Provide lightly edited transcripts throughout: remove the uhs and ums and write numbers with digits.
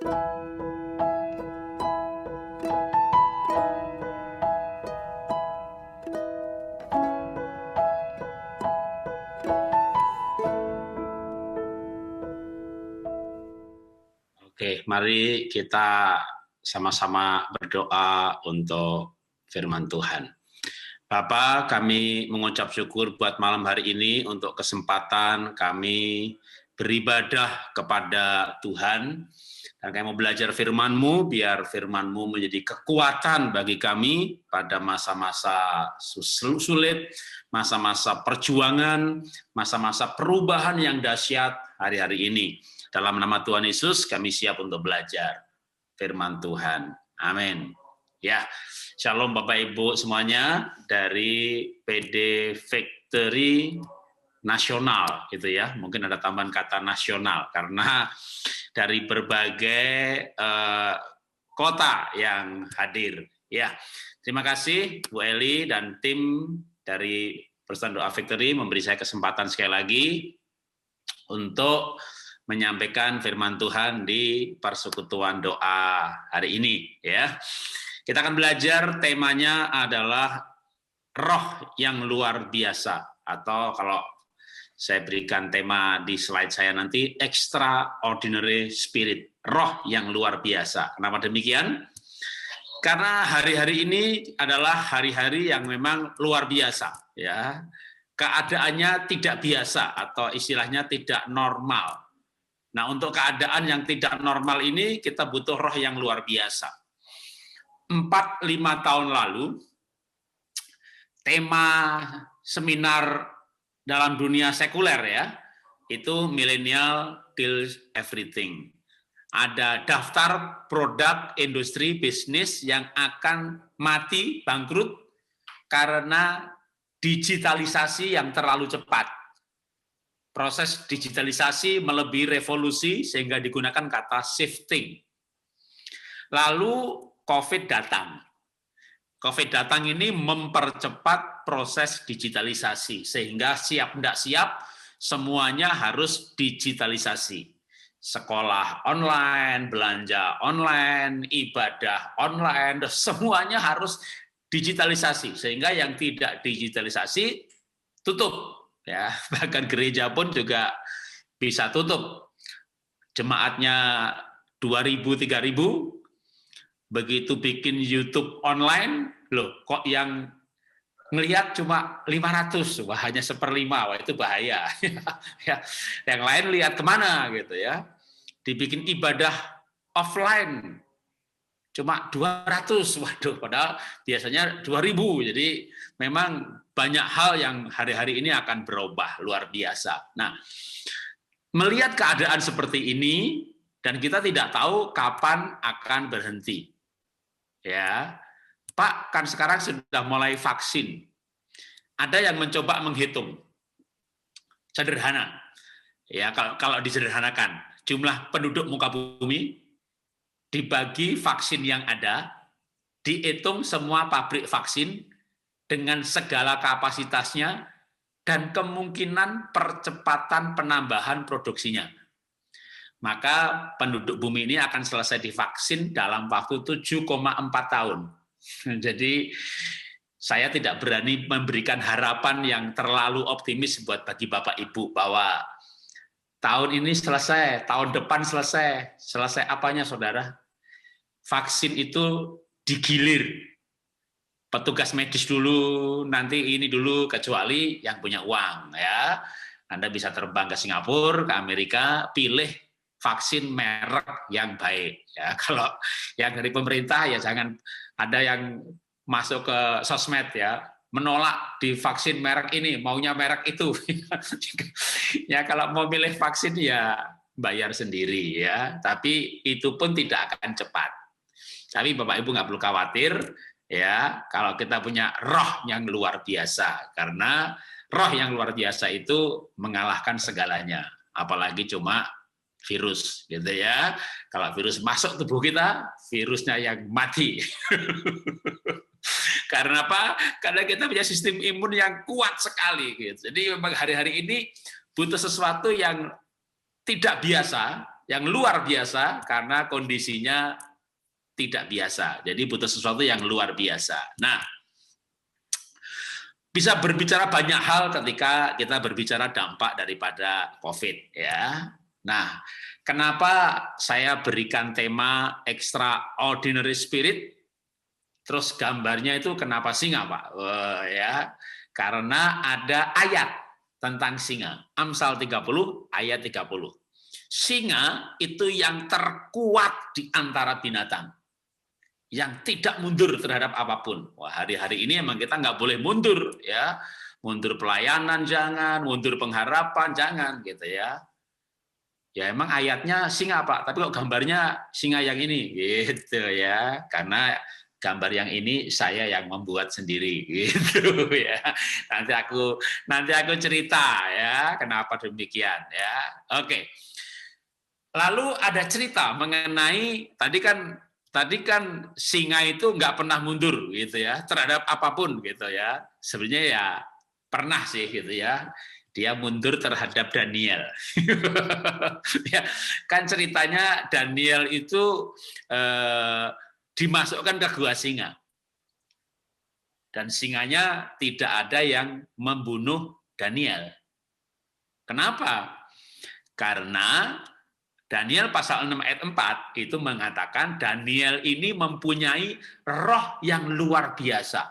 Oke, mari kita sama-sama berdoa untuk firman Tuhan. Bapa, kami mengucap syukur buat malam hari ini untuk kesempatan kami beribadah kepada Tuhan. Dan kami mau belajar firman-Mu, biar firman-Mu menjadi kekuatan bagi kami pada masa-masa sulit, masa-masa perjuangan, masa-masa perubahan yang dahsyat hari-hari ini. Dalam nama Tuhan Yesus, kami siap untuk belajar firman Tuhan. Amin. Ya, shalom Bapak Ibu semuanya dari PD Victory Nasional, gitu ya. Mungkin ada tambahan kata nasional karena dari berbagai kota yang hadir. Ya, terima kasih Bu Eli dan tim dari Persatuan Doa Victory memberi saya kesempatan sekali lagi untuk menyampaikan firman Tuhan di persekutuan doa hari ini, ya. Kita akan belajar, temanya adalah roh yang luar biasa, atau kalau saya berikan tema di slide saya nanti, extraordinary spirit, roh yang luar biasa. Kenapa demikian? Karena hari-hari ini adalah hari-hari yang memang luar biasa, ya. Keadaannya tidak biasa atau istilahnya tidak normal. Nah, untuk keadaan yang tidak normal ini, kita butuh roh yang luar biasa. 4-5 tahun lalu, tema seminar dalam dunia sekuler ya, itu Millennial Kills Everything. Ada daftar produk industri bisnis yang akan mati, bangkrut, karena digitalisasi yang terlalu cepat. Proses digitalisasi melebihi revolusi sehingga digunakan kata shifting. Lalu COVID datang. COVID datang ini mempercepat proses digitalisasi sehingga siap tidak siap semuanya harus digitalisasi. Sekolah online, belanja online, ibadah online, semuanya harus digitalisasi sehingga yang tidak digitalisasi tutup. Ya, bahkan gereja pun juga bisa tutup. Jemaatnya 2.000, 3.000, begitu bikin YouTube online, loh kok yang ngelihat cuma 500, wah hanya 1/5, wah itu bahaya. Ya, yang lain lihat kemana gitu ya. Dibikin ibadah offline, cuma 200, waduh, padahal biasanya 2.000, jadi memang banyak hal yang hari-hari ini akan berubah luar biasa. Nah, melihat keadaan seperti ini dan kita tidak tahu kapan akan berhenti. Ya, Pak, kan sekarang sudah mulai vaksin. Ada yang mencoba menghitung. Sederhana. Ya, kalau disederhanakan, jumlah penduduk muka bumi dibagi vaksin yang ada, dihitung semua pabrik vaksin dengan segala kapasitasnya dan kemungkinan percepatan penambahan produksinya. Maka penduduk bumi ini akan selesai divaksin dalam waktu 7,4 tahun. Jadi saya tidak berani memberikan harapan yang terlalu optimis buat bagi Bapak Ibu bahwa tahun ini selesai, tahun depan selesai. Selesai apanya, saudara? Vaksin itu digilir. Petugas medis dulu, nanti ini dulu, kecuali yang punya uang ya. Anda bisa terbang ke Singapura, ke Amerika, pilih vaksin merek yang baik ya. Kalau yang dari pemerintah ya jangan ada yang masuk ke sosmed ya, menolak di vaksin merek ini, maunya merek itu. Ya kalau mau milih vaksin ya bayar sendiri ya, tapi itu pun tidak akan cepat. Tapi Bapak Ibu nggak perlu khawatir ya, kalau kita punya roh yang luar biasa, karena roh yang luar biasa itu mengalahkan segalanya, apalagi cuma virus gitu ya. Kalau virus masuk tubuh kita, virusnya yang mati. Karena apa? Karena kita punya sistem imun yang kuat sekali gitu. Jadi memang hari-hari ini butuh sesuatu yang tidak biasa yang luar biasa karena kondisinya tidak biasa. Jadi butuh sesuatu yang luar biasa. Nah, bisa berbicara banyak hal ketika kita berbicara dampak daripada COVID ya. Nah, kenapa saya berikan tema extraordinary spirit? Terus gambarnya itu kenapa singa, Pak? Ya, karena ada ayat tentang singa. Amsal 30 ayat 30. Singa itu yang terkuat di antara binatang, yang tidak mundur terhadap apapun. Wah, hari-hari ini emang kita nggak boleh mundur ya, mundur pelayanan jangan, mundur pengharapan jangan gitu ya. Ya emang ayatnya singa Pak, tapi kok gambarnya singa yang ini gitu ya, karena gambar yang ini saya yang membuat sendiri gitu ya. Nanti aku cerita ya kenapa demikian ya. Oke. Lalu ada cerita mengenai tadi kan singa itu nggak pernah mundur gitu ya terhadap apapun gitu ya. Sebenarnya ya pernah sih gitu ya. Dia mundur terhadap Daniel. Ya, kan ceritanya Daniel itu dimasukkan ke gua singa. Dan singanya tidak ada yang membunuh Daniel. Kenapa? Karena Daniel pasal 6 ayat 4 itu mengatakan Daniel ini mempunyai roh yang luar biasa.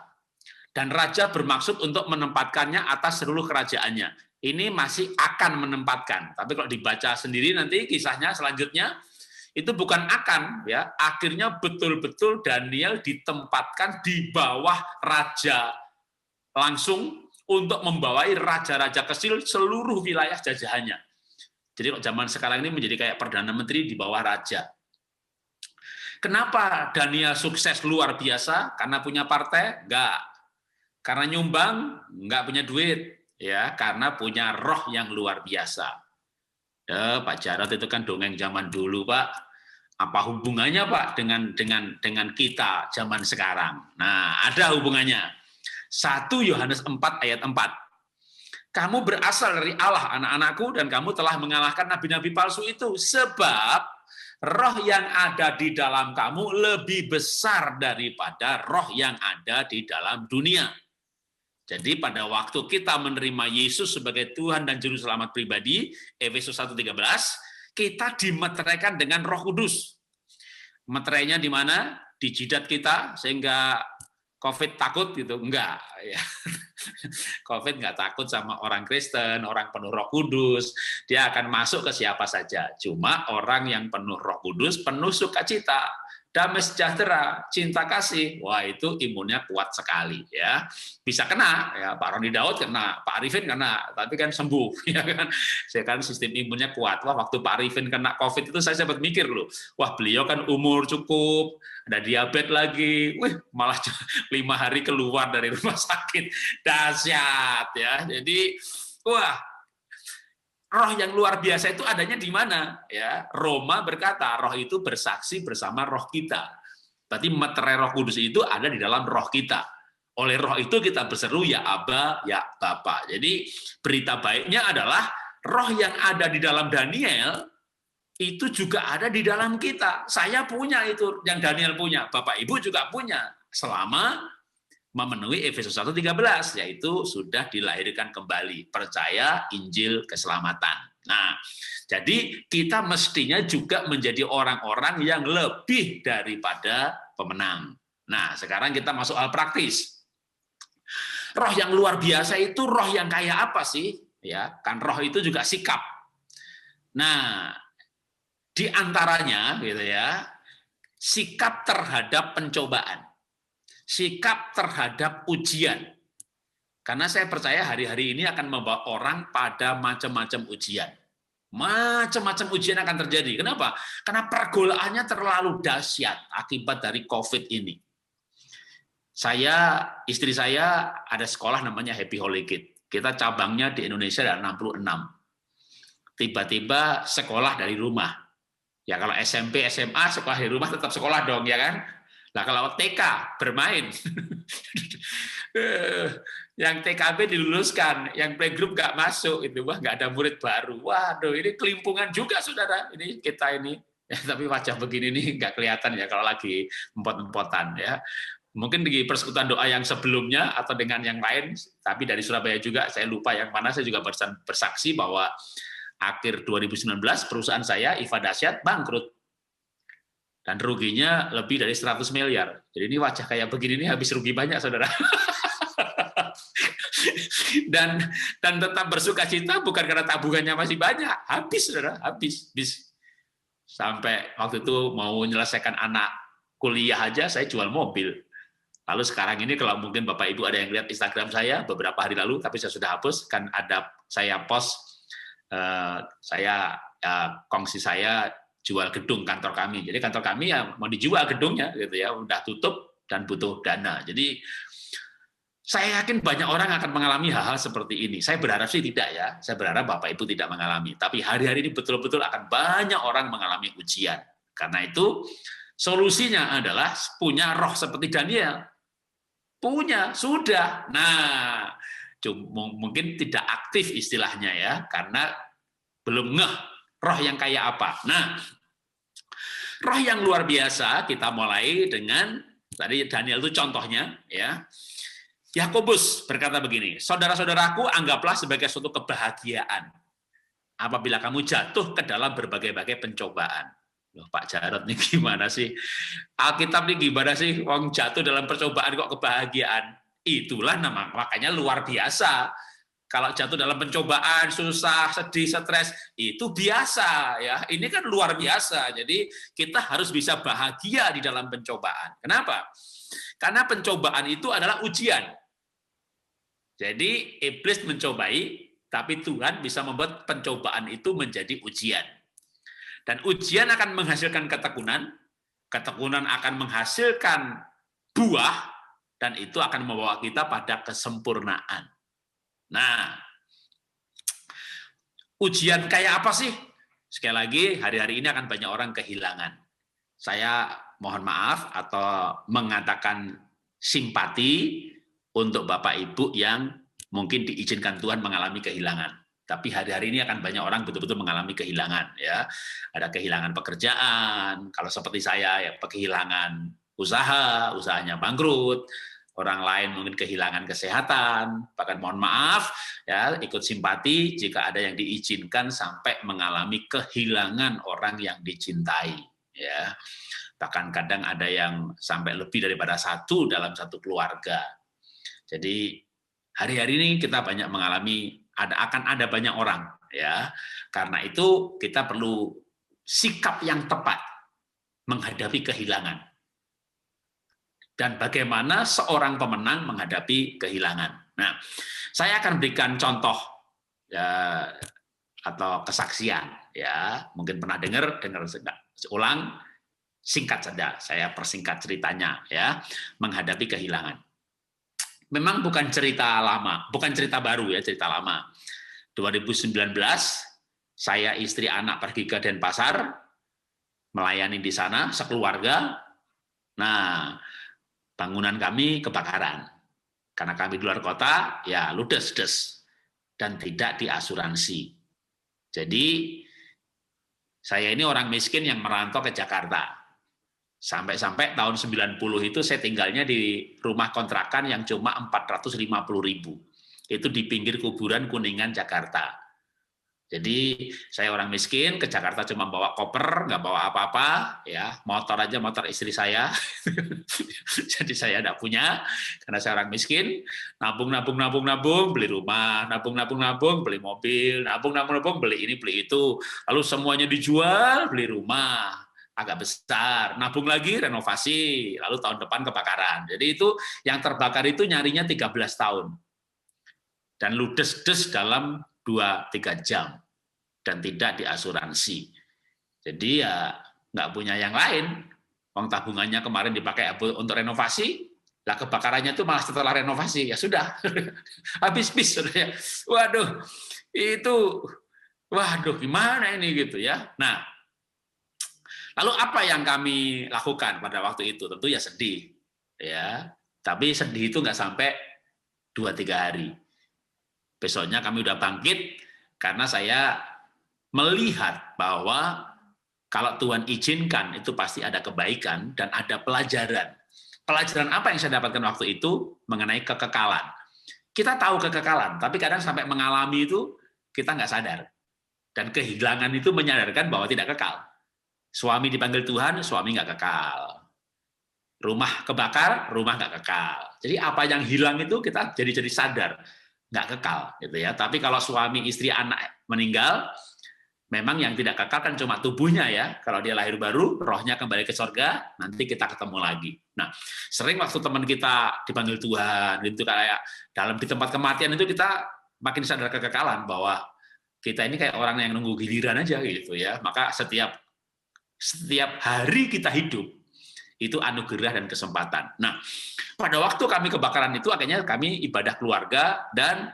Dan raja bermaksud untuk menempatkannya atas seluruh kerajaannya. Ini masih akan menempatkan. Tapi kalau dibaca sendiri nanti kisahnya selanjutnya, itu bukan akan. Ya, akhirnya betul-betul Daniel ditempatkan di bawah raja langsung untuk membawai raja-raja kecil seluruh wilayah jajahannya. Jadi zaman sekarang ini menjadi kayak Perdana Menteri di bawah raja. Kenapa Daniel sukses luar biasa? Karena punya partai? Enggak. Karena nyumbang? Enggak punya duit. Ya, karena punya roh yang luar biasa. Pak Jarod itu kan dongeng zaman dulu, Pak. Apa hubungannya, Pak, dengan kita zaman sekarang? Nah, ada hubungannya. 1 Yohanes 4 ayat 4. Kamu berasal dari Allah, anak-anakku, dan kamu telah mengalahkan nabi-nabi palsu itu. Sebab roh yang ada di dalam kamu lebih besar daripada roh yang ada di dalam dunia. Jadi pada waktu kita menerima Yesus sebagai Tuhan dan Juru Selamat pribadi, Efesus 1:13, kita dimeteraikan dengan Roh Kudus. Meterainya di mana? Di jidat kita, sehingga COVID takut gitu? Enggak. Ya. COVID nggak takut sama orang Kristen, orang penuh Roh Kudus, dia akan masuk ke siapa saja. Cuma orang yang penuh Roh Kudus, penuh sukacita, damai sejahtera, cinta kasih, wah itu imunnya kuat sekali ya. Bisa kena, ya Pak Roni Daud kena, Pak Arifin kena, tapi kan sembuh, ya kan. Saya kan sistem imunnya kuat. Wah waktu Pak Arifin kena COVID itu saya sempat mikir loh, wah beliau kan umur cukup, ada diabetes lagi, wih malah 5 hari keluar dari rumah sakit, dahsyat ya. Jadi wah. Roh yang luar biasa itu adanya di mana? Ya, Roma berkata, roh itu bersaksi bersama roh kita. Berarti meterai Roh Kudus itu ada di dalam roh kita. Oleh roh itu kita berseru ya Aba, ya Bapa. Jadi berita baiknya adalah roh yang ada di dalam Daniel itu juga ada di dalam kita. Saya punya itu yang Daniel punya, Bapak Ibu juga punya. Selama memenuhi Efesus 1:13, yaitu sudah dilahirkan kembali, percaya Injil keselamatan. Nah, jadi kita mestinya juga menjadi orang-orang yang lebih daripada pemenang. Nah, sekarang kita masuk hal praktis. Roh yang luar biasa itu roh yang kayak apa sih? Ya, kan roh itu juga sikap. Nah, di antaranya gitu ya, sikap terhadap pencobaan. Sikap terhadap ujian. Karena saya percaya hari-hari ini akan membawa orang pada macam-macam ujian. Macam-macam ujian akan terjadi. Kenapa? Karena pergolaannya terlalu dahsyat akibat dari COVID ini. Istri saya ada sekolah namanya Happy Holy Kid. Kita cabangnya di Indonesia ada 66. Tiba-tiba sekolah dari rumah. Ya kalau SMP, SMA, sekolah dari rumah tetap sekolah dong, ya kan? Nah kalau TK bermain, Yang TKB diluluskan, yang playgroup nggak masuk, itu wah nggak ada murid baru. Waduh, ini kelimpungan juga, saudara. Ini kita ini, ya, tapi wajah begini nih nggak kelihatan ya kalau lagi empot-empotan ya. Mungkin di persekutuan doa yang sebelumnya atau dengan yang lain, tapi dari Surabaya juga, saya lupa yang mana, saya juga bersaksi bahwa akhir 2019 perusahaan saya, IFA Dasyat, bangkrut. Dan ruginya lebih dari 100 miliar. Jadi ini wajah kayak begini nih habis rugi banyak, saudara. dan tetap bersuka cita bukan karena tabungannya masih banyak. Habis, saudara, habis. Sampai waktu itu mau menyelesaikan anak kuliah aja, saya jual mobil. Lalu sekarang ini kalau mungkin Bapak Ibu ada yang lihat Instagram saya beberapa hari lalu, tapi saya sudah hapus, kan ada saya post, kongsi saya jual gedung kantor kami. Jadi kantor kami ya mau dijual gedungnya, gitu ya, udah tutup dan butuh dana. Jadi saya yakin banyak orang akan mengalami hal-hal seperti ini. Saya berharap sih tidak ya. Saya berharap Bapak Ibu tidak mengalami. Tapi hari-hari ini betul-betul akan banyak orang mengalami ujian. Karena itu solusinya adalah punya roh seperti Daniel. Punya, sudah. Nah, mungkin tidak aktif istilahnya ya, karena belum ngeh roh yang kayak apa. Nah, roh yang luar biasa kita mulai dengan, tadi Daniel itu contohnya ya. Yakobus berkata begini, saudara-saudaraku anggaplah sebagai suatu kebahagiaan apabila kamu jatuh ke dalam berbagai-bagai pencobaan. Loh, Pak Jarod nih gimana sih? Alkitab nih gimana sih? Wong jatuh dalam percobaan kok kebahagiaan? Itulah makanya luar biasa. Kalau jatuh dalam pencobaan, susah, sedih, stres, itu biasa ya. Ini kan luar biasa. Jadi kita harus bisa bahagia di dalam pencobaan. Kenapa? Karena pencobaan itu adalah ujian. Jadi iblis mencobai, tapi Tuhan bisa membuat pencobaan itu menjadi ujian. Dan ujian akan menghasilkan ketekunan, ketekunan akan menghasilkan buah, dan itu akan membawa kita pada kesempurnaan. Nah, ujian kayak apa sih? Sekali lagi, hari-hari ini akan banyak orang kehilangan. Saya mohon maaf atau mengatakan simpati untuk Bapak Ibu yang mungkin diizinkan Tuhan mengalami kehilangan. Tapi hari-hari ini akan banyak orang betul-betul mengalami kehilangan, ya. Ada kehilangan pekerjaan, kalau seperti saya ya kehilangan usaha, usahanya bangkrut, orang lain mungkin kehilangan kesehatan, bahkan mohon maaf ya, ikut simpati jika ada yang diizinkan sampai mengalami kehilangan orang yang dicintai, ya. Bahkan kadang ada yang sampai lebih daripada satu dalam satu keluarga. Jadi hari-hari ini kita banyak mengalami, akan ada banyak orang, ya. Karena itu kita perlu sikap yang tepat menghadapi kehilangan. Dan bagaimana seorang pemenang menghadapi kehilangan. Nah, saya akan berikan contoh ya, atau kesaksian, ya. Mungkin pernah dengar ulang, singkat saja. Saya persingkat ceritanya, ya, menghadapi kehilangan. Memang bukan cerita lama, bukan cerita baru ya, cerita lama. 2019 saya istri anak pergi ke Denpasar melayani di sana sekeluarga. Nah, bangunan kami kebakaran. Karena kami di luar kota, ya ludes-des dan tidak diasuransi. Jadi saya ini orang miskin yang merantau ke Jakarta. Sampai-sampai tahun 90 itu saya tinggalnya di rumah kontrakan yang cuma 450.000. Itu di pinggir kuburan Kuningan, Jakarta. Jadi saya orang miskin, ke Jakarta cuma bawa koper, nggak bawa apa-apa, ya motor aja, motor istri saya. Jadi saya tidak punya, karena saya orang miskin, nabung, beli rumah, nabung, beli mobil, nabung, beli ini, beli itu. Lalu semuanya dijual, beli rumah agak besar, nabung lagi, renovasi, lalu tahun depan kebakaran. Jadi itu yang terbakar itu nyarinya 13 tahun. Dan ludes-des dalam 2-3 jam. Dan tidak diasuransi. Jadi ya nggak punya yang lain. Uang tabungannya kemarin dipakai untuk renovasi, lah kebakarannya itu malah setelah renovasi. Ya sudah, habis-bis. Waduh, itu, waduh gimana ini gitu ya. Nah, lalu apa yang kami lakukan pada waktu itu? Tentu ya sedih, ya. Tapi sedih itu nggak sampai 2-3 hari. Besoknya kami udah bangkit karena saya melihat bahwa kalau Tuhan izinkan itu pasti ada kebaikan dan ada pelajaran. Pelajaran apa yang saya dapatkan waktu itu mengenai kekekalan. Kita tahu kekekalan, tapi kadang sampai mengalami itu kita nggak sadar. Dan kehilangan itu menyadarkan bahwa tidak kekal. Suami dipanggil Tuhan, suami nggak kekal. Rumah kebakar, rumah nggak kekal. Jadi apa yang hilang itu kita jadi sadar, nggak kekal, gitu ya. Tapi kalau suami, istri, anak meninggal, memang yang tidak kekal kan cuma tubuhnya ya. Kalau dia lahir baru, rohnya kembali ke surga, nanti kita ketemu lagi. Nah, sering waktu teman kita dipanggil Tuhan, gitu kayak di tempat kematian itu kita makin sadar kekekalan bahwa kita ini kayak orang yang nunggu giliran aja gitu ya. Maka setiap hari kita hidup itu anugerah dan kesempatan. Nah, pada waktu kami kebakaran itu akhirnya kami ibadah keluarga dan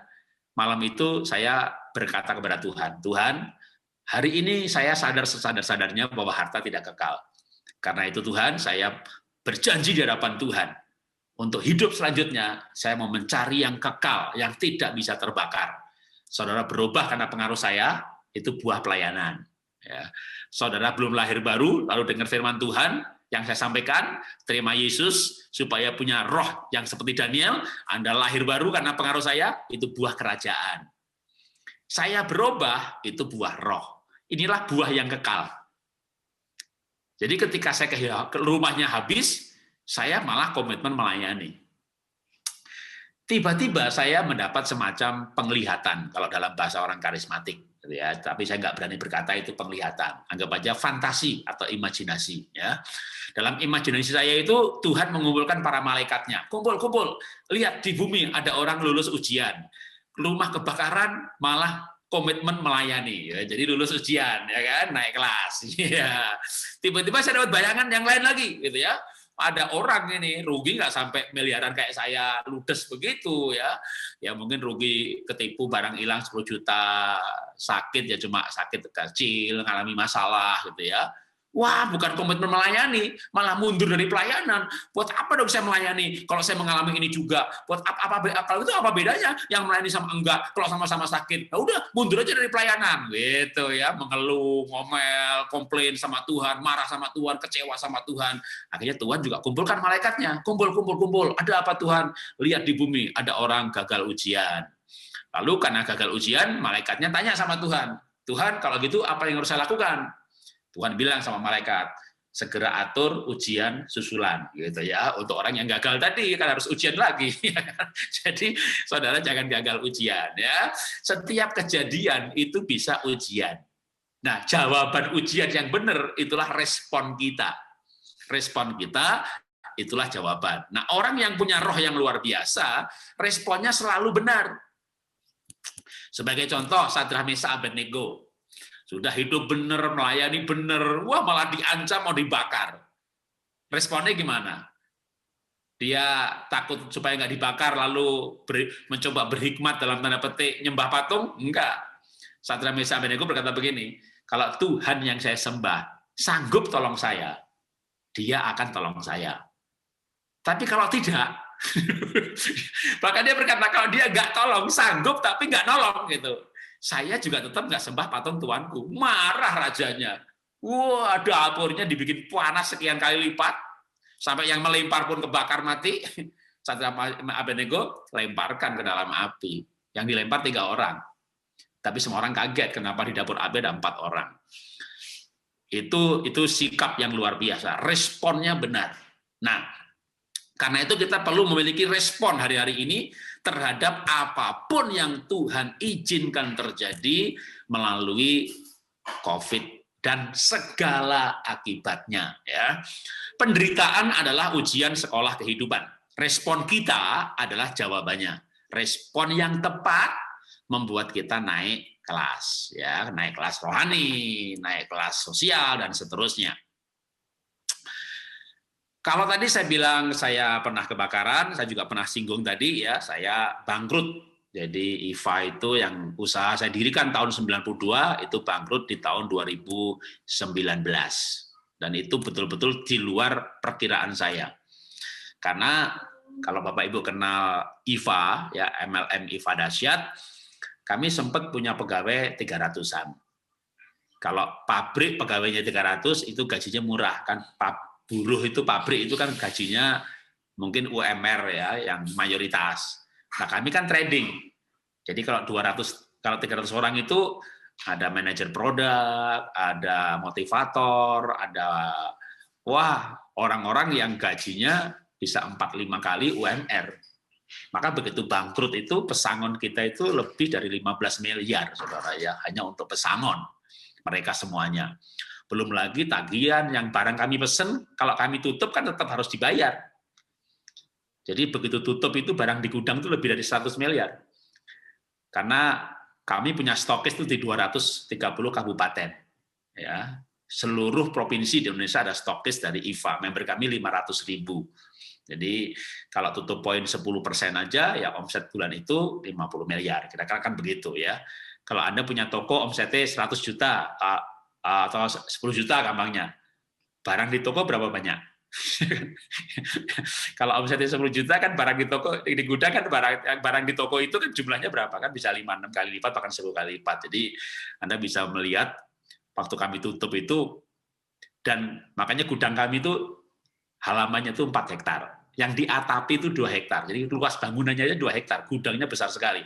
malam itu saya berkata kepada Tuhan, Tuhan, hari ini saya sadar sesadar-sadarnya bahwa harta tidak kekal. Karena itu Tuhan, saya berjanji di hadapan Tuhan, untuk hidup selanjutnya, saya mau mencari yang kekal, yang tidak bisa terbakar. Saudara berubah karena pengaruh saya, itu buah pelayanan. Ya. Saudara belum lahir baru, lalu dengar firman Tuhan, yang saya sampaikan, terima Yesus, supaya punya roh yang seperti Daniel, Anda lahir baru karena pengaruh saya, itu buah kerajaan. Saya berubah, itu buah roh. Inilah buah yang kekal. Jadi ketika saya ke rumahnya habis, saya malah komitmen melayani. Tiba-tiba saya mendapat semacam penglihatan, kalau dalam bahasa orang karismatik. Ya, tapi saya nggak berani berkata itu penglihatan. Anggap aja fantasi atau imajinasi. Ya. Dalam imajinasi saya itu, Tuhan mengumpulkan para malaikatnya. Kumpul, lihat di bumi ada orang lulus ujian. Rumah kebakaran malah komitmen melayani, ya. Jadi lulus ujian, ya kan, naik kelas. Ya. Tiba-tiba saya dapat bayangan yang lain lagi, gitu ya. Ada orang ini rugi nggak sampai miliaran kayak saya ludes begitu ya. Ya mungkin rugi ketipu barang hilang 10 juta, sakit ya cuma sakit kecil, mengalami masalah gitu ya. Wah, bukan komitmen melayani, malah mundur dari pelayanan. Buat apa dong saya melayani kalau saya mengalami ini juga? Buat kalau itu apa bedanya yang melayani sama enggak? Kalau sama-sama sakit, ya udah mundur aja dari pelayanan, gitu ya. Mengeluh, ngomel, komplain sama Tuhan, marah sama Tuhan, kecewa sama Tuhan. Akhirnya Tuhan juga kumpulkan malaikatnya, kumpul. Ada apa Tuhan? Lihat di bumi ada orang gagal ujian. Lalu karena gagal ujian, malaikatnya tanya sama Tuhan, Tuhan kalau gitu apa yang harus saya lakukan? Tuhan bilang sama malaikat, segera atur ujian susulan, gitu ya. Untuk orang yang gagal tadi kan harus ujian lagi. Jadi saudara jangan gagal ujian ya. Setiap kejadian itu bisa ujian. Nah, jawaban ujian yang benar itulah respon kita. Respon kita itulah jawaban. Nah, orang yang punya roh yang luar biasa, responnya selalu benar. Sebagai contoh, Sadrah, Mesakh, Abednego. Sudah hidup benar, melayani benar, wah malah diancam mau dibakar. Responnya gimana? Dia takut supaya nggak dibakar, lalu mencoba berhikmat dalam tanda petik nyembah patung? Enggak. Sadrah, Mesakh, Abednego berkata begini, kalau Tuhan yang saya sembah sanggup tolong saya, dia akan tolong saya. Tapi kalau tidak, maka dia berkata kalau dia nggak tolong, sanggup tapi nggak nolong gitu. Saya juga tetap nggak sembah patung tuanku. Marah rajanya. Wah, dapurnya dibikin panas sekian kali lipat. Sampai yang melempar pun kebakar mati. Sadrah, Abednego lemparkan ke dalam api. Yang dilempar 3 orang. Tapi semua orang kaget kenapa di dapur api ada 4 orang. Itu sikap yang luar biasa. Responnya benar. Nah, karena itu kita perlu memiliki respon hari-hari ini terhadap apapun yang Tuhan izinkan terjadi melalui COVID dan segala akibatnya. Ya. Penderitaan adalah ujian sekolah kehidupan. Respon kita adalah jawabannya. Respon yang tepat membuat kita naik kelas, ya, naik kelas rohani, naik kelas sosial dan seterusnya. Kalau tadi saya bilang saya pernah kebakaran, saya juga pernah singgung tadi ya, saya bangkrut. Jadi IFA itu yang usaha saya dirikan tahun 92, itu bangkrut di tahun 2019. Dan itu betul-betul di luar perkiraan saya. Karena Kalau Bapak Ibu kenal IVA, ya MLM IVA Dahsyat, kami sempat punya pegawai 300-an. Kalau pabrik pegawainya 300 itu gajinya murah kan, buruh itu pabrik itu kan gajinya mungkin UMR ya yang mayoritas. Nah, kami kan trading. Jadi kalau 300 orang itu ada manajer produk, ada motivator, ada orang-orang yang gajinya bisa 4-5 kali UMR. Maka begitu bangkrut itu pesangon kita itu lebih dari 15 miliar, Saudara ya, hanya untuk pesangon mereka semuanya. Belum lagi tagihan yang barang kami pesen, kalau kami tutup kan tetap harus dibayar. Jadi begitu tutup itu barang di gudang itu lebih dari 100 miliar. Karena kami punya stokis itu di 230 kabupaten. Ya, seluruh provinsi di Indonesia ada stokis dari IVA, member kami 500.000. Jadi kalau tutup poin 10% aja, ya omset bulan itu 50 miliar. Kira-kira kan begitu ya. Kalau Anda punya toko omsetnya 100 juta atau 10 juta gampangnya, barang di toko berapa banyak? Kalau omsetnya 10 juta kan barang di toko, di gudang kan barang di toko itu kan jumlahnya berapa kan, bisa 5-6 kali lipat bahkan 10 kali lipat. Jadi Anda bisa melihat waktu kami tutup itu, dan makanya gudang kami itu halamannya itu 4 hektar, yang diatapi itu 2 hektar, jadi luas bangunannya aja 2 hektar, gudangnya besar sekali.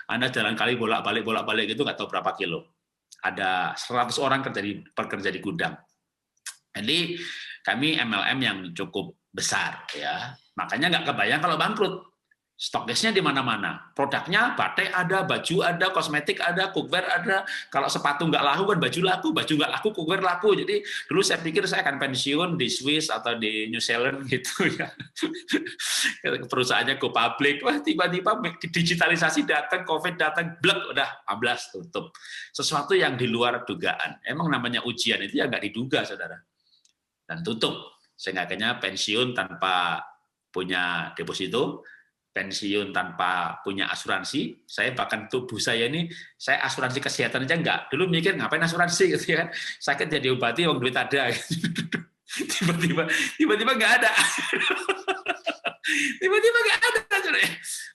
Anda jalan kali bolak-balik gitu nggak tahu berapa kilo. Ada 100 orang bekerja di gudang. Jadi kami MLM yang cukup besar ya, makanya nggak kebayang kalau bangkrut. Stokisnya di mana-mana, produknya batik ada, baju ada, kosmetik ada, cookware ada. Kalau sepatu nggak laku kan baju laku, baju nggak laku, cookware laku. Jadi dulu saya pikir saya akan pensiun di Swiss atau di New Zealand gitu ya. Perusahaannya go public, wah tiba-tiba digitalisasi datang, COVID datang, blek, udah 14 tutup. Sesuatu yang di luar dugaan. Emang namanya ujian itu ya nggak diduga, Saudara. Dan tutup, sehingga akhirnya pensiun tanpa punya deposito, pensiun tanpa punya asuransi. Saya bahkan tubuh saya ini, saya asuransi kesehatan aja enggak. Dulu mikir ngapain asuransi gitu kan. Sakit jadi obati, uang duit ada. Tiba-tiba enggak ada. Tiba-tiba enggak ada.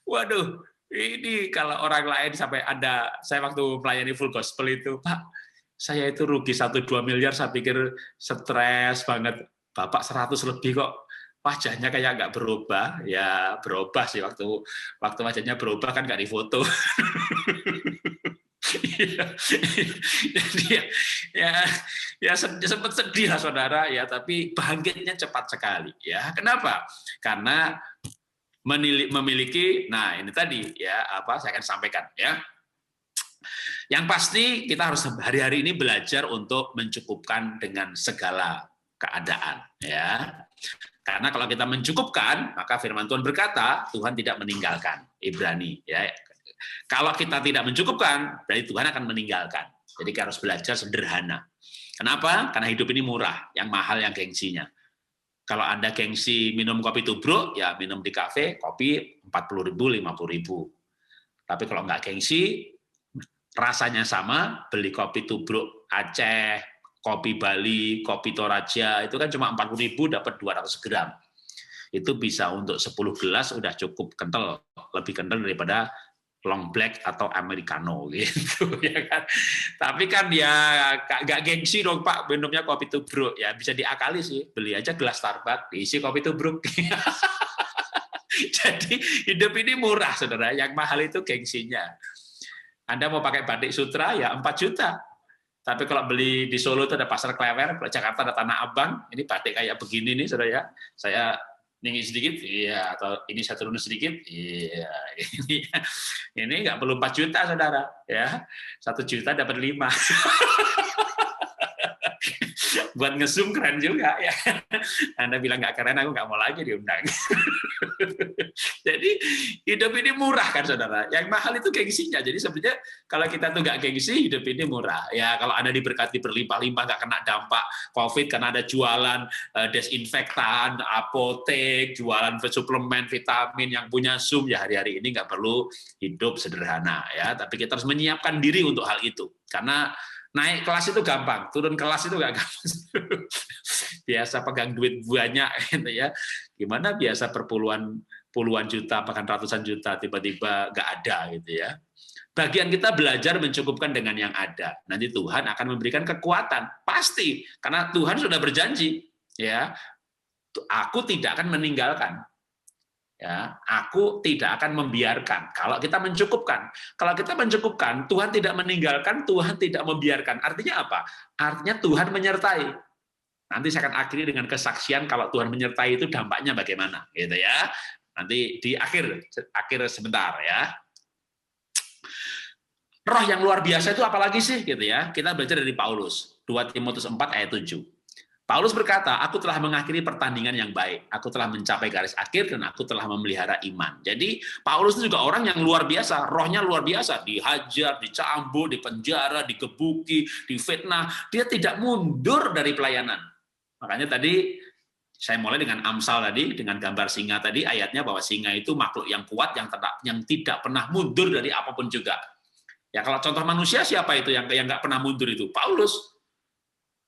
Waduh, ini kalau orang lain sampai ada, saya waktu melayani full gospel itu, Pak, saya itu rugi 1-2 miliar, saya pikir stres banget. Bapak 100 lebih kok. Wajahnya kayak nggak berubah, ya berubah sih waktu wajahnya berubah kan nggak difoto. Jadi ya sempat sedih lah Saudara ya, tapi bangkitnya cepat sekali ya. Kenapa? Karena memiliki, nah ini tadi ya apa saya akan sampaikan ya. Yang pasti kita harus hari-hari ini belajar untuk mencukupkan dengan segala keadaan ya. Karena kalau kita mencukupkan, maka firman Tuhan berkata, Tuhan tidak meninggalkan. Ibrani. Ya. Kalau kita tidak mencukupkan, berarti Tuhan akan meninggalkan. Jadi kita harus belajar sederhana. Kenapa? Karena hidup ini murah, yang mahal yang gengsinya. Kalau Anda gengsi minum kopi tubruk, ya minum di kafe, kopi 40.000, 50.000. Tapi kalau nggak gengsi, rasanya sama, beli kopi tubruk Aceh, kopi Bali, kopi Toraja, itu kan cuma 40.000 dapat 200 gram. Itu bisa untuk 10 gelas udah cukup kental, lebih kental daripada long black atau americano gitu ya kan. Tapi kan ya nggak gengsi dong Pak minumnya kopi tubruk, ya bisa diakali sih, beli aja gelas Starbucks diisi kopi tubruk. Jadi hidup ini murah Saudara, yang mahal itu gengsinya. Anda mau pakai batik sutra ya 4 juta. Tapi kalau beli di Solo itu ada Pasar Klewer, kalau Jakarta ada Tanah Abang, ini batik kayak begini nih, Saudara ya. Saya tinggi sedikit, iya, atau ini saya turun sedikit, iya. Ini nggak perlu 4 juta, Saudara, ya. 1 juta dapat 5. Buat nge-zoom keren juga ya. Anda bilang nggak keren, aku nggak mau lagi diundang. Jadi hidup ini murah kan Saudara. Yang mahal itu gengsinya. Jadi sebenarnya kalau kita tuh nggak gengsi, hidup ini murah. Ya kalau Anda diberkati berlimpah-limpah, nggak kena dampak COVID karena ada jualan desinfektan, apotek, jualan suplemen, vitamin, yang punya Zoom, ya hari-hari ini nggak perlu hidup sederhana ya. Tapi kita harus menyiapkan diri untuk hal itu. Karena naik kelas itu gampang, turun kelas itu nggak gampang. Biasa pegang duit banyak, gitu ya. Gimana biasa puluhan juta, bahkan ratusan juta, tiba-tiba nggak ada gitu ya. Bagian kita belajar mencukupkan dengan yang ada. Nanti Tuhan akan memberikan kekuatan, pasti, karena Tuhan sudah berjanji, ya, aku tidak akan meninggalkan. Ya, aku tidak akan membiarkan. Kalau kita mencukupkan, Tuhan tidak meninggalkan, Tuhan tidak membiarkan. Artinya apa? Artinya Tuhan menyertai. Nanti saya akan akhiri dengan kesaksian kalau Tuhan menyertai itu dampaknya bagaimana, gitu ya. Nanti di akhir sebentar ya. Roh yang luar biasa itu apalagi sih, gitu ya? Kita belajar dari Paulus, 2 Timotius 4 ayat 7. Paulus berkata, aku telah mengakhiri pertandingan yang baik, aku telah mencapai garis akhir, dan aku telah memelihara iman. Jadi Paulus itu juga orang yang luar biasa, rohnya luar biasa, dihajar, dicambuk, dipenjara, digebuki, difitnah, dia tidak mundur dari pelayanan. Makanya tadi saya mulai dengan Amsal tadi, dengan gambar singa tadi, ayatnya bahwa singa itu makhluk yang kuat, yang tidak pernah mundur dari apapun juga. Ya kalau contoh manusia siapa itu yang nggak pernah mundur itu? Paulus.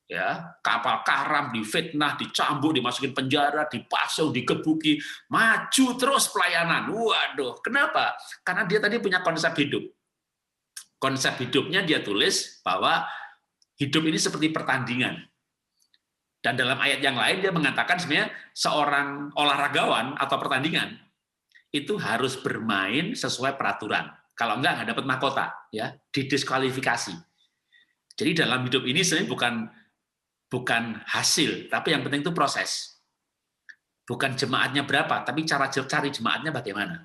Ya, kapal karam, difitnah, dicambuk, dimasukin penjara, dipasung, digebuki, maju terus pelayanan. Waduh, kenapa? Karena dia tadi punya konsep hidup. Konsep hidupnya dia tulis bahwa hidup ini seperti pertandingan. Dan dalam ayat yang lain dia mengatakan sebenarnya seorang olahragawan atau pertandingan itu harus bermain sesuai peraturan. Kalau enggak dapat mahkota, ya, didiskualifikasi. Jadi dalam hidup ini sebenarnya bukan hasil, tapi yang penting itu proses. Bukan jemaatnya berapa, tapi cara cari jemaatnya bagaimana.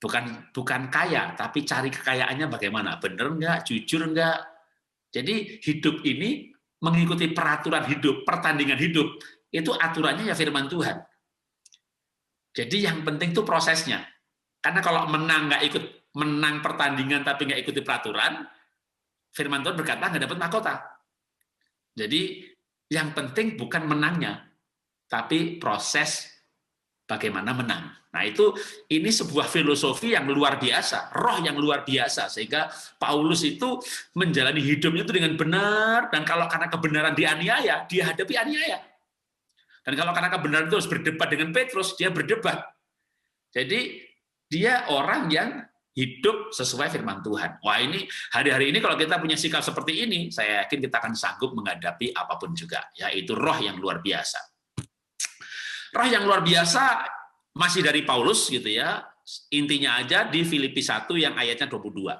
Bukan kaya, tapi cari kekayaannya bagaimana. Benar enggak, jujur enggak. Jadi hidup ini mengikuti peraturan hidup, pertandingan hidup, itu aturannya ya firman Tuhan. Jadi yang penting itu prosesnya. Karena kalau menang pertandingan tapi nggak ikuti peraturan, firman Tuhan berkata nggak dapat mahkota. Jadi yang penting bukan menangnya, tapi proses bagaimana menang. Nah ini sebuah filosofi yang luar biasa, roh yang luar biasa, sehingga Paulus itu menjalani hidupnya itu dengan benar, dan kalau karena kebenaran dianiaya, dia hadapi aniaya. Dan kalau karena kebenaran itu harus berdebat dengan Petrus, dia berdebat. Jadi dia orang yang hidup sesuai firman Tuhan. Wah ini hari-hari ini kalau kita punya sikap seperti ini, saya yakin kita akan sanggup menghadapi apapun juga. Yaitu roh yang luar biasa. Roh yang luar biasa masih dari Paulus gitu ya. Intinya aja di Filipi 1 yang ayatnya 22.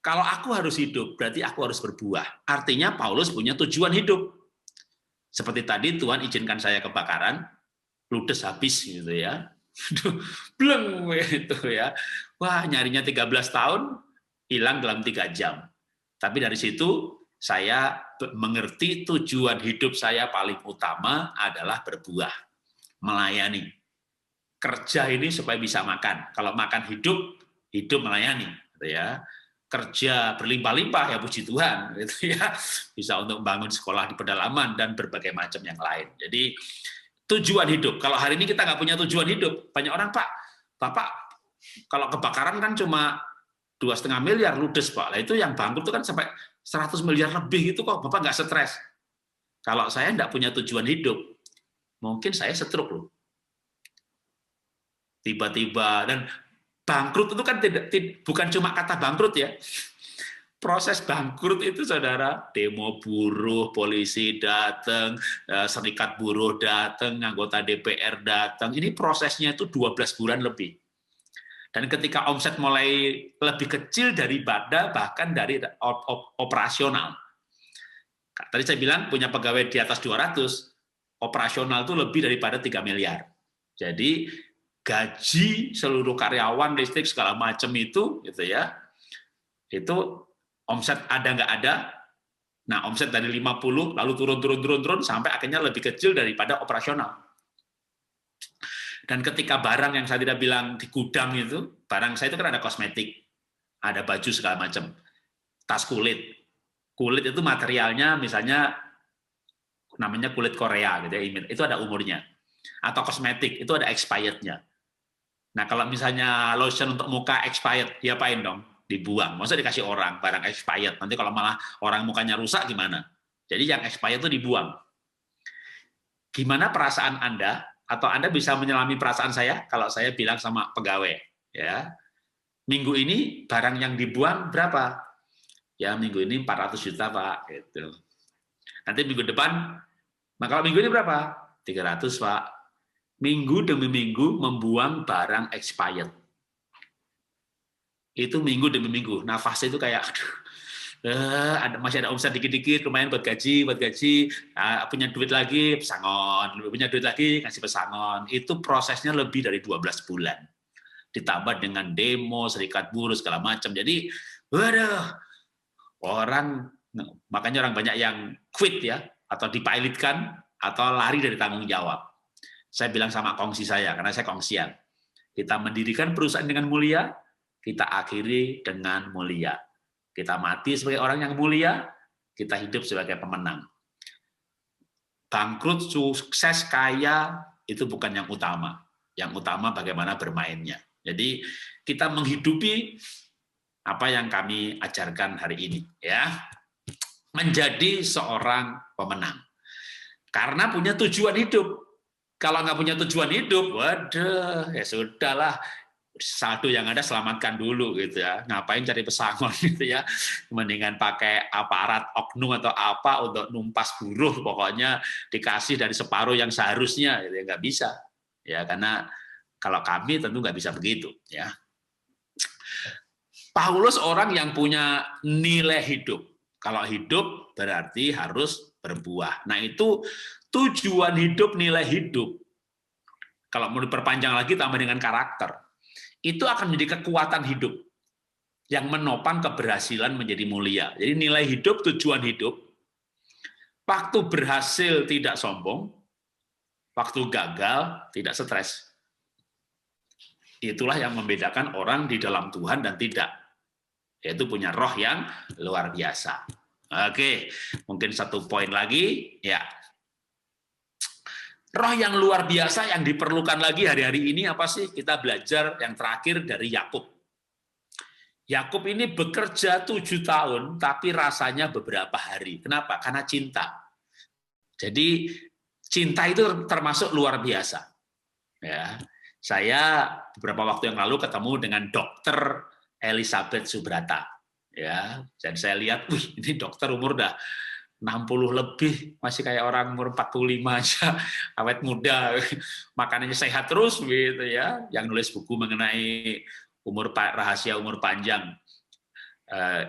Kalau aku harus hidup, berarti aku harus berbuah. Artinya Paulus punya tujuan hidup. Seperti tadi Tuhan izinkan saya kebakaran, ludes habis gitu ya. Bleng itu ya. Wah, nyarinya 13 tahun, hilang dalam 3 jam. Tapi dari situ saya mengerti tujuan hidup saya paling utama adalah berbuah, melayani. Kerja ini supaya bisa makan. Kalau makan hidup melayani, gitu ya. Kerja berlimpah-limpah ya puji Tuhan, gitu ya. Bisa untuk membangun sekolah di pedalaman dan berbagai macam yang lain. Jadi tujuan hidup. Kalau hari ini kita nggak punya tujuan hidup, banyak orang, Bapak, kalau kebakaran kan cuma 2,5 miliar ludes, Pak. Lah itu yang bangkrut itu kan sampai 100 miliar lebih itu kok Bapak nggak stres. Kalau saya nggak punya tujuan hidup, mungkin saya stroke loh. Tiba-tiba, dan bangkrut itu kan bukan cuma kata bangkrut ya. Proses bangkrut itu saudara, demo buruh, polisi datang, serikat buruh datang, anggota DPR datang. Ini prosesnya itu 12 bulan lebih. Dan ketika omset mulai lebih kecil daripada bahkan dari operasional. Tadi saya bilang punya pegawai di atas 200, operasional itu lebih daripada 3 miliar. Jadi gaji seluruh karyawan, listrik segala macam itu gitu ya. Itu omset ada nggak ada. Nah, omset dari 50 lalu turun sampai akhirnya lebih kecil daripada operasional. Dan ketika barang yang saya tidak bilang di gudang itu, barang saya itu kan ada kosmetik, ada baju segala macam, tas kulit. Kulit itu materialnya misalnya namanya kulit Korea gitu ya, itu ada umurnya. Atau kosmetik itu ada expired-nya. Nah, kalau misalnya lotion untuk muka expired, diapain dong? Dibuang. Maksudnya dikasih orang barang expired. Nanti kalau malah orang mukanya rusak gimana? Jadi yang expired itu dibuang. Gimana perasaan Anda atau Anda bisa menyelami perasaan saya kalau saya bilang sama pegawai, ya, minggu ini barang yang dibuang berapa? Ya, minggu ini 400 juta, Pak. Gitu. Nanti minggu depan, nah kalau minggu ini berapa? 300, Pak. Minggu demi minggu membuang barang expired. Itu minggu demi minggu. Nafasnya itu kayak, aduh, masih ada omset dikit-dikit, lumayan buat gaji, punya duit lagi, pesangon, punya duit lagi, kasih pesangon. Itu prosesnya lebih dari 12 bulan. Ditambah dengan demo, serikat buruh, segala macam. Jadi, waduh, makanya orang banyak yang quit ya, atau dipilotkan, atau lari dari tanggung jawab. Saya bilang sama kongsi saya, karena saya kongsian. Kita mendirikan perusahaan dengan mulia, kita akhiri dengan mulia. Kita mati sebagai orang yang mulia, kita hidup sebagai pemenang. Bangkrut, sukses, kaya, itu bukan yang utama. Yang utama bagaimana bermainnya. Jadi kita menghidupi apa yang kami ajarkan hari ini, ya, menjadi seorang pemenang. Karena punya tujuan hidup. Kalau nggak punya tujuan hidup, waduh, ya sudahlah. Saldo yang ada selamatkan dulu gitu ya. Ngapain cari pesangon gitu ya. Mendingan pakai aparat oknum atau apa untuk numpas buruh, pokoknya dikasih dari separuh yang seharusnya gitu ya. Nggak bisa. Ya, karena kalau kami tentu nggak bisa begitu ya. Paulus orang yang punya nilai hidup. Kalau hidup berarti harus berbuah. Nah, itu tujuan hidup, nilai hidup. Kalau mau diperpanjang lagi tambah dengan karakter. Itu akan menjadi kekuatan hidup yang menopang keberhasilan menjadi mulia. Jadi nilai hidup, tujuan hidup, waktu berhasil tidak sombong, waktu gagal tidak stres. Itulah yang membedakan orang di dalam Tuhan dan tidak, yaitu punya roh yang luar biasa. Oke, mungkin satu poin lagi, ya. Roh yang luar biasa yang diperlukan lagi hari-hari ini apa sih? Kita belajar yang terakhir dari Yakub. Yakub ini bekerja 7 tahun, tapi rasanya beberapa hari. Kenapa? Karena cinta. Jadi cinta itu termasuk luar biasa. Ya, saya beberapa waktu yang lalu ketemu dengan Dokter Elizabeth Subrata. Ya, dan saya lihat, wih, ini dokter umur udah 60 lebih, masih kayak orang umur 45 aja, awet muda, makanannya sehat terus gitu ya. Yang nulis buku mengenai rahasia umur panjang,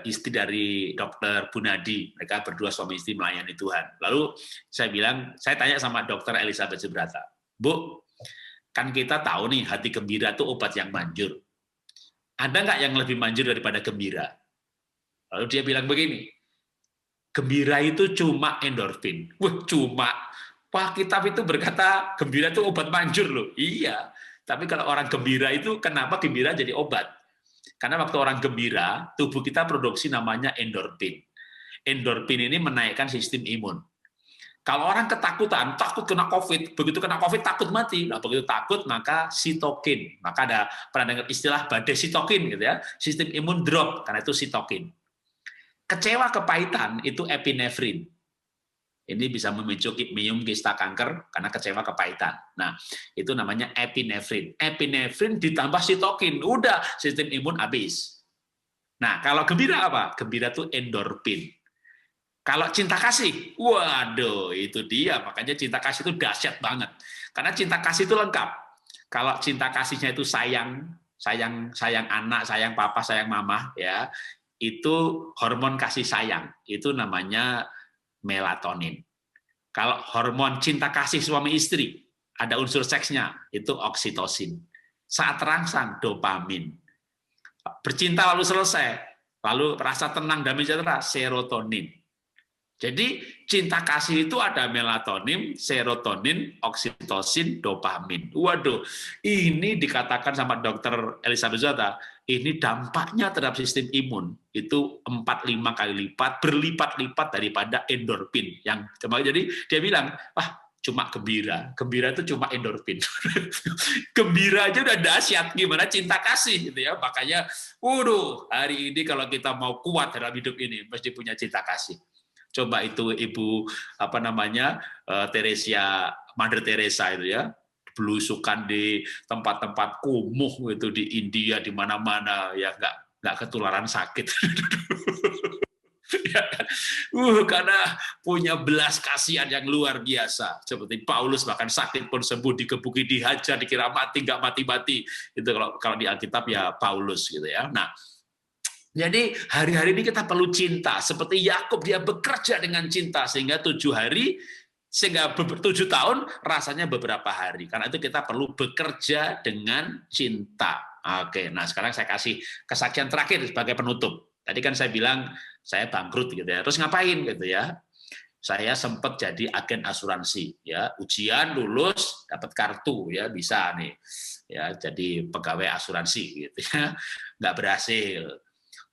istri dari Dokter Bunadi, mereka berdua suami istri melayani Tuhan. Lalu saya tanya sama Dokter Elizabeth Subrata, Bu, kan kita tahu nih hati gembira itu obat yang manjur. Ada nggak yang lebih manjur daripada gembira? Lalu dia bilang begini, gembira itu cuma endorfin. Wah, cuma. Wah, kitab itu berkata gembira itu obat manjur loh. Iya. Tapi kalau orang gembira itu, kenapa gembira jadi obat? Karena waktu orang gembira, tubuh kita produksi namanya endorfin. Endorfin ini menaikkan sistem imun. Kalau orang ketakutan, takut kena COVID, begitu kena COVID takut mati. Nah, begitu takut maka sitokin. Maka pernah dengar istilah badai sitokin gitu ya. Sistem imun drop karena itu sitokin. Kecewa kepahitan itu epinefrin. Ini bisa memicu kista kanker karena kecewa kepahitan. Nah, itu namanya epinefrin. Epinefrin ditambah sitokin, udah sistem imun habis. Nah, kalau gembira apa? Gembira itu endorfin. Kalau cinta kasih, waduh, itu dia. Makanya cinta kasih itu dahsyat banget. Karena cinta kasih itu lengkap. Kalau cinta kasihnya itu sayang anak, sayang papa, sayang mama, ya. Itu hormon kasih sayang, itu namanya melatonin. Kalau hormon cinta kasih suami istri, ada unsur seksnya, itu oksitosin. Saat terangsang, dopamin. Bercinta lalu selesai, lalu rasa tenang, damai sejahtera, serotonin. Jadi cinta kasih itu ada melatonin, serotonin, oksitosin, dopamin. Waduh, ini dikatakan sama Dokter Elizabeth Subrata, ini dampaknya terhadap sistem imun itu 4-5 kali lipat, berlipat-lipat daripada endorfin. Jadi dia bilang, wah cuma gembira itu cuma endorfin. Gembira aja udah dahsyat, gimana cinta kasih gitu ya. Makanya, waduh, hari ini kalau kita mau kuat dalam hidup ini mesti punya cinta kasih. Coba itu Ibu Mother Teresa itu ya, belusukan di tempat-tempat kumuh itu di India di mana-mana ya nggak ketularan sakit. Ya kan? Karena punya belas kasihan yang luar biasa. Seperti Paulus bahkan sakit pun sembuh, dikebuki, dihajar, dikira mati, nggak mati-mati. Itu kalau di Alkitab ya Paulus gitu ya. Nah, jadi hari-hari ini kita perlu cinta. Seperti Yakub dia bekerja dengan cinta sehingga 7 hari, sehingga 7 tahun rasanya beberapa hari. Karena itu kita perlu bekerja dengan cinta. Oke, nah sekarang saya kasih kesaksian terakhir sebagai penutup. Tadi kan saya bilang saya bangkrut gitu ya. Terus ngapain gitu ya? Saya sempat jadi agen asuransi ya, ujian lulus dapat kartu ya, bisa nih. Ya, jadi pegawai asuransi gitu ya. Nggak berhasil.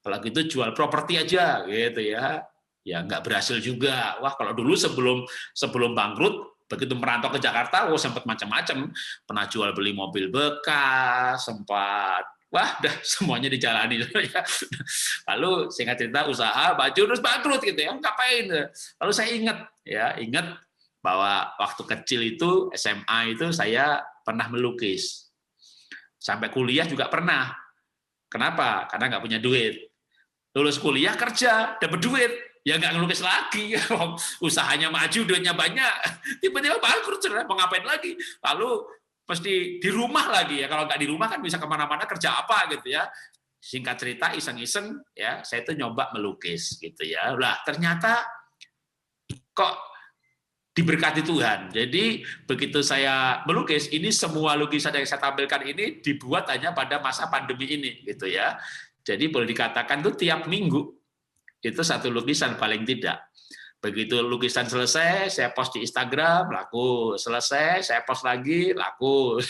Kalau gitu jual properti aja gitu ya. Ya nggak berhasil juga. Wah, kalau dulu sebelum bangkrut begitu merantau ke Jakarta, sempat macam-macam. Pernah jual beli mobil bekas, sempat semuanya dijalani. Lalu singkat cerita usaha baju terus bangkrut gitu ya, ngapain? Lalu saya ingat bahwa waktu kecil itu SMA itu saya pernah melukis. Sampai kuliah juga pernah. Kenapa? Karena nggak punya duit. Lulus kuliah kerja, dapat duit. Ya nggak ngelukis lagi, usahanya maju, duitnya banyak, tiba-tiba bangkrut, mau ngapain lagi? Lalu pasti di rumah lagi ya, kalau nggak di rumah kan bisa kemana-mana kerja apa gitu ya. Singkat cerita iseng-iseng ya, saya itu nyoba melukis gitu ya. Lah ternyata kok diberkati Tuhan. Jadi begitu saya melukis, ini semua lukisan yang saya tampilkan ini dibuat hanya pada masa pandemi ini gitu ya. Jadi boleh dikatakan tuh tiap minggu itu satu lukisan paling tidak. Begitu lukisan selesai, saya post di Instagram, laku. Selesai, saya post lagi, laku.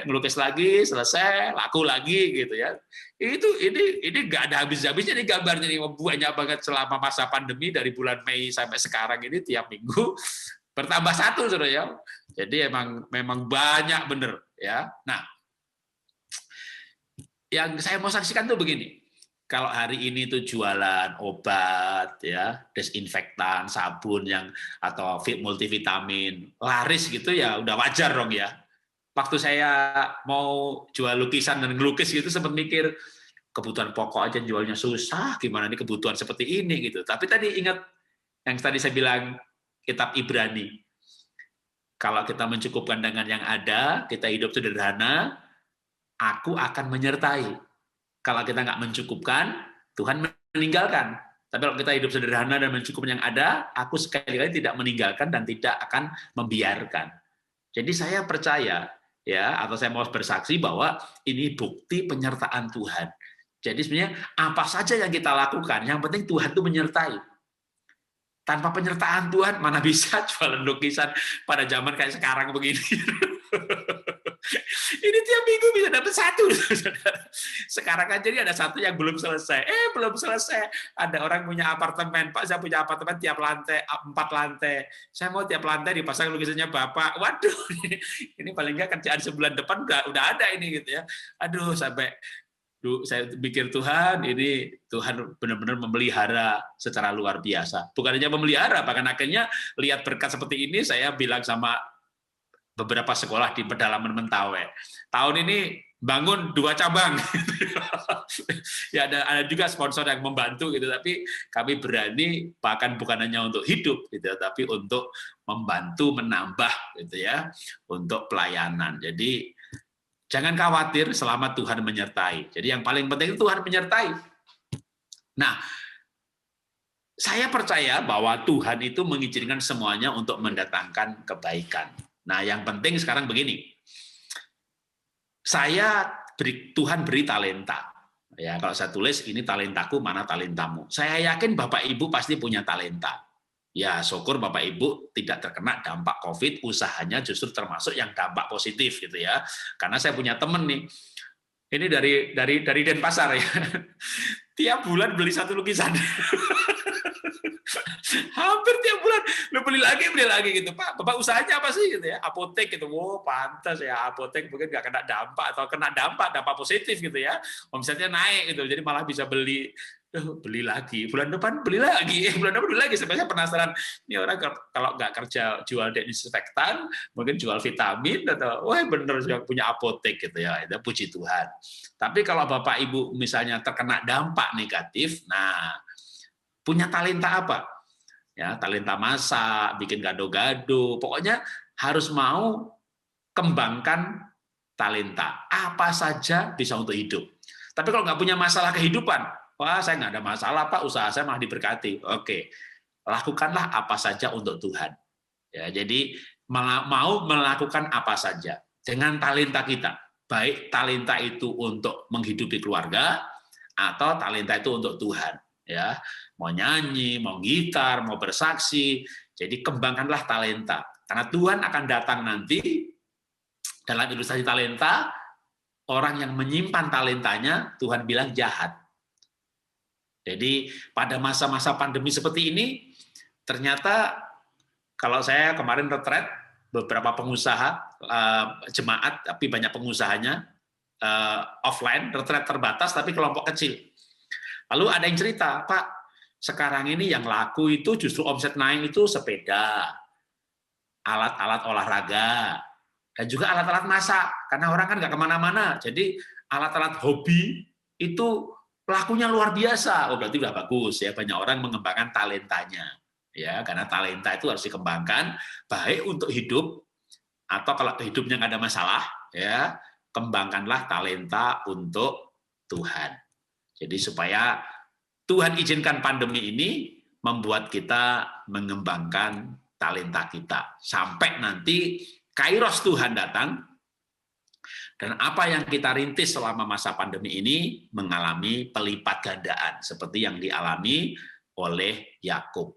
Ngelukis lagi, selesai, laku lagi gitu ya. Ini nggak ada habis-habisnya nih gambarnya nih, banyak banget selama masa pandemi dari bulan Mei sampai sekarang ini tiap minggu bertambah satu saudara ya. Jadi memang banyak bener ya. Nah, yang saya mau saksikan tuh begini. Kalau hari ini tuh jualan obat ya, desinfektan, sabun atau multivitamin laris gitu ya udah wajar dong ya. Waktu saya mau jual lukisan dan ngelukis gitu sempat mikir kebutuhan pokok aja jualnya susah, gimana nih kebutuhan seperti ini gitu. Tapi tadi ingat yang tadi saya bilang kitab Ibrani. Kalau kita mencukupkan dengan yang ada, kita hidup sederhana, aku akan menyertai. Kalau kita nggak mencukupkan, Tuhan meninggalkan. Tapi kalau kita hidup sederhana dan mencukupkan yang ada, aku sekali-kali tidak meninggalkan dan tidak akan membiarkan. Jadi saya percaya, ya, atau saya mau bersaksi bahwa ini bukti penyertaan Tuhan. Jadi sebenarnya apa saja yang kita lakukan, yang penting Tuhan itu menyertai. Tanpa penyertaan Tuhan, mana bisa jualan lukisan pada zaman kayak sekarang begini. Ini tiap minggu bisa dapat satu. Sekarang kan jadi ada satu yang belum selesai. Belum selesai. Ada orang punya apartemen. Pak, saya punya apartemen tiap lantai, 4 lantai. Saya mau tiap lantai dipasang lukisannya Bapak. Waduh, ini paling nggak kerjaan sebulan depan udah ada ini gitu ya. Aduh, sampai saya pikir Tuhan, ini Tuhan benar-benar memelihara secara luar biasa. Bukan hanya memelihara, bahkan akhirnya lihat berkat seperti ini, saya bilang sama beberapa sekolah di pedalaman Mentawai. Tahun ini bangun 2 cabang. Ya ada juga sponsor yang membantu gitu, tapi kami berani bahkan bukan hanya untuk hidup gitu, tapi untuk membantu menambah gitu ya, untuk pelayanan. Jadi jangan khawatir selama Tuhan menyertai. Jadi yang paling penting itu Tuhan menyertai. Nah, saya percaya bahwa Tuhan itu mengizinkan semuanya untuk mendatangkan kebaikan. Nah, yang penting sekarang begini. Tuhan beri talenta. Ya, kalau saya tulis ini talentaku, mana talentamu. Saya yakin Bapak Ibu pasti punya talenta. Ya, syukur Bapak Ibu tidak terkena dampak COVID, usahanya justru termasuk yang dampak positif gitu ya. Karena saya punya temen nih. Ini dari Denpasar ya. Tiap bulan beli satu lukisan. Hampir tiap bulan lu beli lagi gitu. Pak, Bapak usahanya apa sih gitu ya? Apotek gitu. Wow, pantas ya, apotek mungkin nggak kena dampak atau kena dampak positif gitu ya. Omsetnya naik gitu. Jadi malah bisa beli beli lagi, bulan depan beli lagi, bulan depan beli lagi, sampai saya penasaran, ini orang kalau nggak kerja jual desinfektan, mungkin jual vitamin, atau wah bener punya apotek gitu ya, itu puji Tuhan. Tapi kalau Bapak Ibu misalnya terkena dampak negatif, nah punya talenta apa? Ya, talenta masak, bikin gado-gado, pokoknya harus mau kembangkan talenta. Apa saja bisa untuk hidup. Tapi kalau nggak punya masalah kehidupan, wah saya nggak ada masalah Pak, usaha saya malah diberkati. Oke, lakukanlah apa saja untuk Tuhan. Ya, jadi mau melakukan apa saja dengan talenta kita. Baik talenta itu untuk menghidupi keluarga atau talenta itu untuk Tuhan. Ya, mau nyanyi, mau gitar, mau bersaksi. Jadi kembangkanlah talenta. Karena Tuhan akan datang nanti dalam ilustrasi talenta, orang yang menyimpan talentanya, Tuhan bilang jahat. Jadi pada masa-masa pandemi seperti ini, ternyata kalau saya kemarin retret, beberapa pengusaha, jemaat, tapi banyak pengusahanya, offline, retret terbatas, tapi kelompok kecil. Lalu ada yang cerita, Pak, sekarang ini yang laku itu justru omset naik itu sepeda, alat-alat olahraga, dan juga alat-alat masak, karena orang kan nggak kemana-mana, jadi alat-alat hobi itu lakunya luar biasa. Oh, berarti udah bagus ya, banyak orang mengembangkan talentanya, ya, karena talenta itu harus dikembangkan, baik untuk hidup, atau kalau hidupnya nggak ada masalah, ya, kembangkanlah talenta untuk Tuhan. Jadi supaya Tuhan izinkan pandemi ini membuat kita mengembangkan talenta kita, sampai nanti Kairos Tuhan datang, dan apa yang kita rintis selama masa pandemi ini mengalami pelipat gandaan, seperti yang dialami oleh Yakub.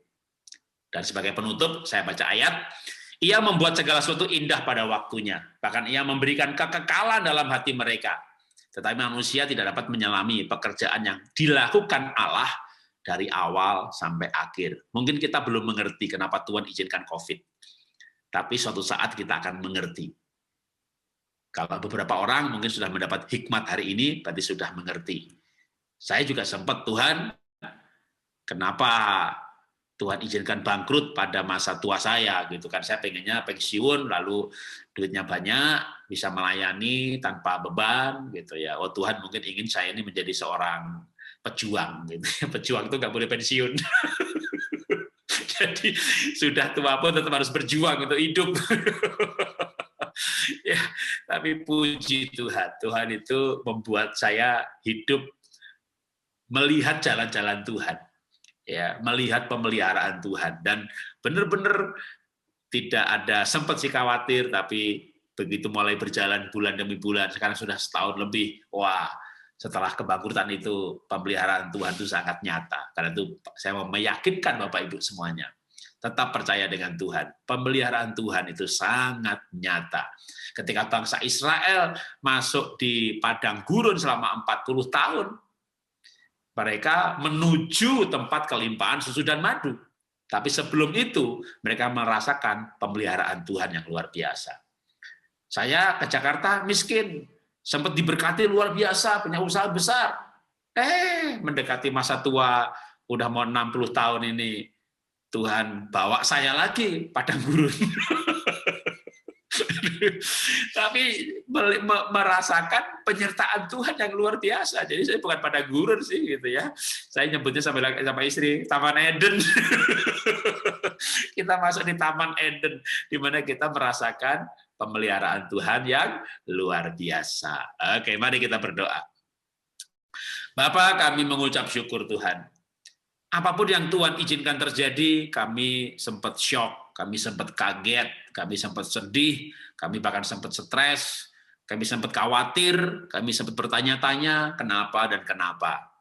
Dan sebagai penutup, saya baca ayat, ia membuat segala sesuatu indah pada waktunya, bahkan ia memberikan kekekalan dalam hati mereka. Tetapi manusia tidak dapat menyelami pekerjaan yang dilakukan Allah dari awal sampai akhir. Mungkin kita belum mengerti kenapa Tuhan izinkan COVID. Tapi suatu saat kita akan mengerti. Kalau beberapa orang mungkin sudah mendapat hikmat hari ini, berarti sudah mengerti. Saya juga sempat, Tuhan, kenapa Tuhan izinkan bangkrut pada masa tua saya, gitu kan? Saya pengennya pensiun, lalu duitnya banyak, bisa melayani tanpa beban, gitu ya. Oh Tuhan mungkin ingin saya ini menjadi seorang pejuang, gitu. Pejuang itu nggak boleh pensiun. Jadi sudah tua pun tetap harus berjuang untuk hidup. Ya, tapi puji Tuhan, Tuhan itu membuat saya hidup melihat jalan-jalan Tuhan, ya, melihat pemeliharaan Tuhan, dan benar-benar tidak ada sempat sih khawatir, tapi begitu mulai berjalan bulan demi bulan, sekarang sudah setahun lebih, wah, setelah kebangkrutan itu pemeliharaan Tuhan itu sangat nyata. Karena itu saya mau meyakinkan Bapak Ibu semuanya, tetap percaya dengan Tuhan. Pemeliharaan Tuhan itu sangat nyata. Ketika bangsa Israel masuk di padang gurun selama 40 tahun, mereka menuju tempat kelimpahan susu dan madu. Tapi sebelum itu, mereka merasakan pemeliharaan Tuhan yang luar biasa. Saya ke Jakarta miskin, sempat diberkati luar biasa, punya usaha besar. Mendekati masa tua, udah mau 60 tahun ini, Tuhan bawa saya lagi padang gurun. Tapi merasakan penyertaan Tuhan yang luar biasa. Jadi saya bukan padang gurun sih, gitu ya. Saya nyebutnya sama istri, Taman Eden. Kita masuk di Taman Eden, di mana kita merasakan pemeliharaan Tuhan yang luar biasa. Oke, mari kita berdoa. Bapa, kami mengucap syukur Tuhan. Apapun yang Tuhan izinkan terjadi, kami sempat shock, kami sempat kaget, kami sempat sedih, kami bahkan sempat stres, kami sempat khawatir, kami sempat bertanya-tanya kenapa dan kenapa.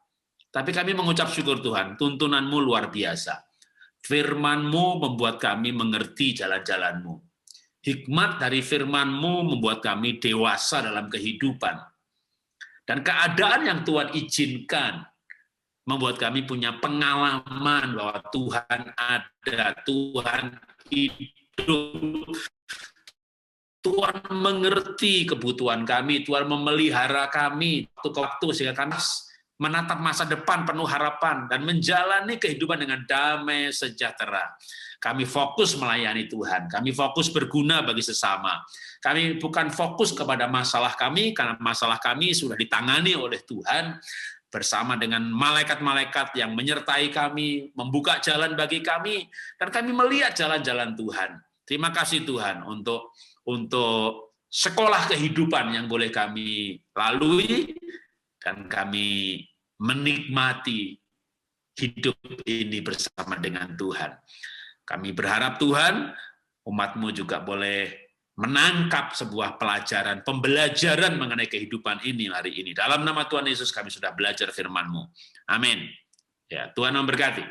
Tapi kami mengucap syukur Tuhan, tuntunan-Mu luar biasa. Firman-Mu membuat kami mengerti jalan-jalan-Mu. Hikmat dari firman-Mu membuat kami dewasa dalam kehidupan. Dan keadaan yang Tuhan izinkan membuat kami punya pengalaman bahwa Tuhan ada, Tuhan hidup, Tuhan mengerti kebutuhan kami, Tuhan memelihara kami waktu ke waktu sehingga kami menatap masa depan penuh harapan, dan menjalani kehidupan dengan damai sejahtera. Kami fokus melayani Tuhan, kami fokus berguna bagi sesama. Kami bukan fokus kepada masalah kami, karena masalah kami sudah ditangani oleh Tuhan, bersama dengan malaikat-malaikat yang menyertai kami, membuka jalan bagi kami, dan kami melihat jalan-jalan Tuhan. Terima kasih Tuhan untuk sekolah kehidupan yang boleh kami lalui, dan kami menikmati hidup ini bersama dengan Tuhan. Kami berharap Tuhan, umat-Mu juga boleh menangkap sebuah pelajaran, pembelajaran mengenai kehidupan ini hari ini. Dalam nama Tuhan Yesus kami sudah belajar firman-Mu. Amin. Ya, Tuhan memberkati.